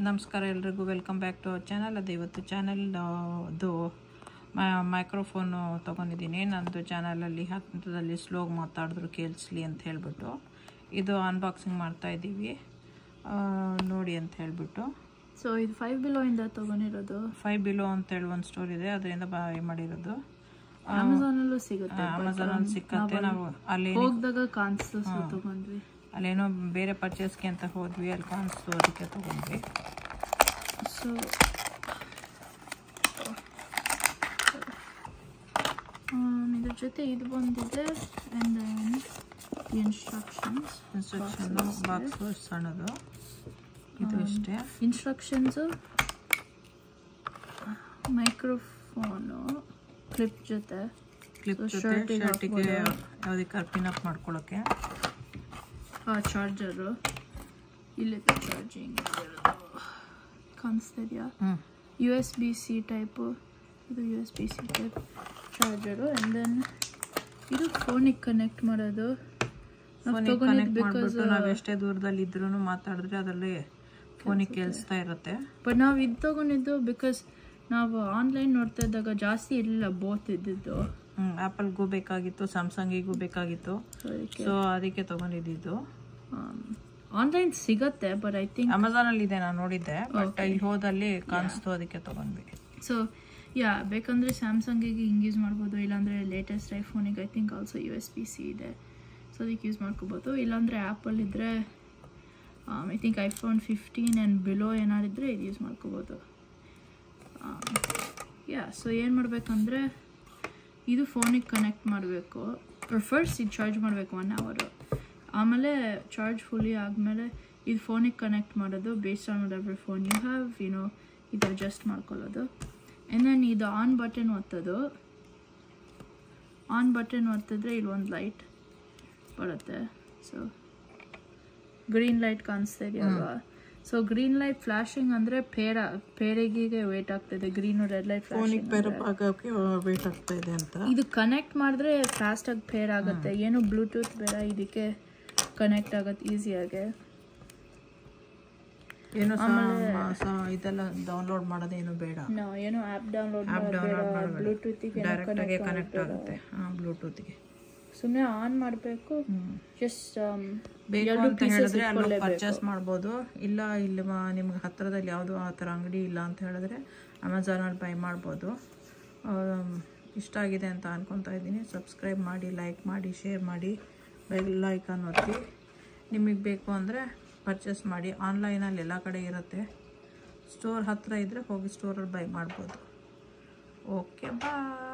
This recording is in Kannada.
ನಮಸ್ಕಾರ ಎಲ್ರಿಗೂ welcome back to our channel. ಅದು ಇವತ್ತು ಚಾನಲ್ದು ಮೈಕ್ರೋಫೋನು ತೊಗೊಂಡಿದ್ದೀನಿ. ನಂದು ಚಾನಲಲ್ಲಿ ಹಂತದಲ್ಲಿ ಸ್ಲೋಗಿ ಮಾತಾಡಿದ್ರು ಕೇಳಿಸ್ಲಿ ಅಂತ ಹೇಳಿಬಿಟ್ಟು ಇದು ಅನ್ಬಾಕ್ಸಿಂಗ್ ಮಾಡ್ತಾಯಿದ್ದೀವಿ, ನೋಡಿ ಅಂತ ಹೇಳಿಬಿಟ್ಟು. ಸೊ ಇದು 5 Below ಇಂದ ತೊಗೊಂಡಿರೋದು. 5 Below ಅಂತೇಳಿ ಒಂದು ಸ್ಟೋರ್ ಇದೆ, ಅದರಿಂದ ಬೈ ಮಾಡಿರೋದು. ಅಮೆಝಾನಲ್ಲೂ ಸಿಗುತ್ತೆ, ಅಮೆಝಾನಲ್ಲಿ ಸಿಕ್ಕತ್ತೆ. ನಾವು ಅಲ್ಲಿ ಹೋಗಿದಾಗ ಕಾಣಿಸ್ತು, ಸೊ ತೊಗೊಂಡ್ವಿ. ಅಲ್ಲೇನೋ ಬೇರೆ ಪರ್ಚೇಸ್ಗೆ ಅಂತ ಹೋದ್ವಿ, ಅಲ್ಲಿ ಕಾಣಿಸ್ತು, ಅದಕ್ಕೆ ತೊಗೊಂಡ್ವಿ. ಸೊ ಇದ್ರ ಜೊತೆ ಇದು ಬಂದಿದೆ, ಆ್ಯಂಡ್ ಇನ್ಸ್ಟ್ರಕ್ಷನ್ ಬಾಕ್ಸ್ ಸಣ್ಣದು ಇದು ಅಷ್ಟೇ. ಇನ್ಸ್ಟ್ರಕ್ಷನ್ಸು, ಮೈಕ್ರೋಫೋನು, ಕ್ಲಿಪ್ ಜೊತೆ ಶರ್ಟಿಗೆ ಯಾವುದಕ್ಕೆ ಪಿನ್ ಅಪ್ ಮಾಡ್ಕೊಳ್ಳೋಕ್ಕೆ, ಚಾರ್ಜರು ಇಲ್ಲಿದೆ, ಚಾರ್ಜಿಂಗ್ ಕಾಣಿಸ್ತಾ ಇದೆಯಾ, USB-C ಟೈಪು, ಇದು USB-C type charger. And then ಇದು ಫೋನಿಗೆ ಕನೆಕ್ಟ್ ಮಾಡೋದು. ನಾವು ಎಷ್ಟೇ ದೂರದಲ್ಲಿ ಇದ್ರೂ ಮಾತಾಡಿದ್ರೆ ಅದರಲ್ಲಿ ಫೋನಿಗೆ ಕೇಳಿಸ್ತಾ ಇರುತ್ತೆ. ಬಟ್ ನಾವು ಇದು ತೊಗೊಂಡಿದ್ದು ಬಿಕಾಸ್ ನಾವು ಆನ್ಲೈನ್ ನೋಡ್ತಾ ಇದ್ದಾಗ ಜಾಸ್ತಿ ಇರಲಿಲ್ಲ, ಬೋತ್ ಇದ್ದಿದ್ದು. ಆ್ಯಪಲ್ಗೂ ಬೇಕಾಗಿತ್ತು, ಸ್ಯಾಮ್ಸಂಗಿಗೂ ಬೇಕಾಗಿತ್ತು, ಸೊ ಅದಕ್ಕೆ ತೊಗೊಂಡಿದ್ದು. ಆನ್ಲೈನ್ ಸಿಗತ್ತೆ, ಬಟ್ ಐ ಥಿಂಕ್ ಅಮೆಝಾನಲ್ಲಿ ಇದೆ, ನಾನು ನೋಡಿದ್ದೆ, ಬಟ್ ಇಲ್ಲಿ ಹೋದಲ್ಲಿ ಕಾಣಿಸ್ತು, ಅದಕ್ಕೆ ತೊಗೊಂಡ್ವಿ. ಸೊ ಬೇಕಂದರೆ ಸ್ಯಾಮ್ಸಂಗಿಗೆ ಹಿಂಗೆ ಯೂಸ್ ಮಾಡ್ಬೋದು, ಇಲ್ಲಾಂದರೆ ಲೇಟೆಸ್ಟ್ ಐಫೋನಿಗೆ ಐ ಥಿಂಕ್ ಆಲ್ಸೋ USB-C ಇದೆ, ಸೊ ಅದಕ್ಕೆ ಯೂಸ್ ಮಾಡ್ಕೋಬೋದು. ಇಲ್ಲಾಂದರೆ ಆ್ಯಪಲ್ ಇದ್ದರೆ I think iPhone 15 and below ಏನಾರಿದ್ರೆ ಇದು ಯೂಸ್ ಮಾಡ್ಕೋಬೋದು. ಸೊ ಏನು ಮಾಡಬೇಕಂದ್ರೆ ಇದು ಫೋನಿಗೆ ಕನೆಕ್ಟ್ ಮಾಡಬೇಕು. ಫಸ್ಟ್ ಇದು ಚಾರ್ಜ್ ಮಾಡಬೇಕು 1 hour, ಆಮೇಲೆ ಚಾರ್ಜ್ ಫುಲ್ಲಿ ಆದಮೇಲೆ ಇದು ಫೋನಿಗೆ ಕನೆಕ್ಟ್ ಮಾಡೋದು. Based on where phone you have, ಇದು ಅಡ್ಜಸ್ಟ್ ಮಾಡ್ಕೊಳ್ಳೋದು. ಆ್ಯಂಡ್ ದೆನ್ ಇದು ಆನ್ ಬಟನ್ ಒತ್ತೋದು. ಆನ್ ಬಟನ್ ಒತ್ತಿದ್ರೆ ಇಲ್ಲಿ ಒಂದು ಲೈಟ್ ಬರುತ್ತೆ. ಸೊ ಗ್ರೀನ್ ಲೈಟ್ ಕಾಣಿಸ್ತಾ ಇದೆಯಲ್ವಾ, ಸೊ ಗ್ರೀನ್ ಲೈಟ್ ಫ್ಲಾಶಿಂಗ್ ಅಂದರೆ ಪೇರೆಗೆ ವೇಟ್ ಆಗ್ತಾಯಿದೆ. Green red light flashing wait ಆಗ್ತಾ ಇದೆ ಅಂತ. ಇದು ಕನೆಕ್ಟ್ ಮಾಡಿದ್ರೆ ಫಾಸ್ಟಾಗಿ ಪೇರ್ ಆಗುತ್ತೆ, ಏನು ಬ್ಲೂಟೂತ್ ಬೇಡ, ಇದಕ್ಕೆ ಕನೆಕ್ಟ್ ಆಗುತ್ತೆ ಈಸಿಯಾಗೆ. ಏನು ಇದೆಲ್ಲ ಡೌನ್ಲೋಡ್ ಮಾಡೋದೇನು ಬೇಡ, ಏನು ಆ್ಯಪ್ ಡೌನ್ಲೋಡ್ ಮಾಡೋದು, ಬ್ಲೂಟೂತಿಗೆ ಡೈರೆಕ್ಟಾಗಿ ಕನೆಕ್ಟ್ ಆಗುತ್ತೆ. ಬ್ಲೂಟೂತ್ಗೆ ಸುಮ್ಮನೆ ಆನ್ ಮಾಡಬೇಕು. ಜಸ್ಟ್ ಬೇಕು ಅಂತ ಹೇಳಿದ್ರೆ ಅಲ್ಲಿ ಪರ್ಚೇಸ್ ಮಾಡ್ಬೋದು. ಇಲ್ಲ ಇಲ್ಲಿ ನಿಮ್ಗೆ ಹತ್ತಿರದಲ್ಲಿ ಯಾವುದೋ ಆ ಥರ ಅಂಗಡಿ ಇಲ್ಲ ಅಂತ ಹೇಳಿದ್ರೆ ಅಮೆಝಾನಲ್ಲಿ ಬೈ ಮಾಡ್ಬೋದು. ಇಷ್ಟ ಆಗಿದೆ ಅಂತ ಅನ್ಕೊತಾ ಇದ್ದೀನಿ. ಸಬ್ಸ್ಕ್ರೈಬ್ ಮಾಡಿ, ಲೈಕ್ ಮಾಡಿ, ಶೇರ್ ಮಾಡಿ, ಬೆಲ್ ಐಕಾನ್ ಒತ್ತಿ. ನಿಮಗೆ ಬೇಕು ಅಂದರೆ ಪರ್ಚೇಸ್ ಮಾಡಿ. ಆನ್ಲೈನಲ್ಲಿ ಎಲ್ಲ ಕಡೆ ಇರುತ್ತೆ, ಸ್ಟೋರ್ ಹತ್ತಿರ ಇದ್ದರೆ ಹೋಗಿ ಸ್ಟೋರಲ್ಲಿ ಬೈ ಮಾಡ್ಬೋದು. ಓಕೆ, ಬಾಯ್.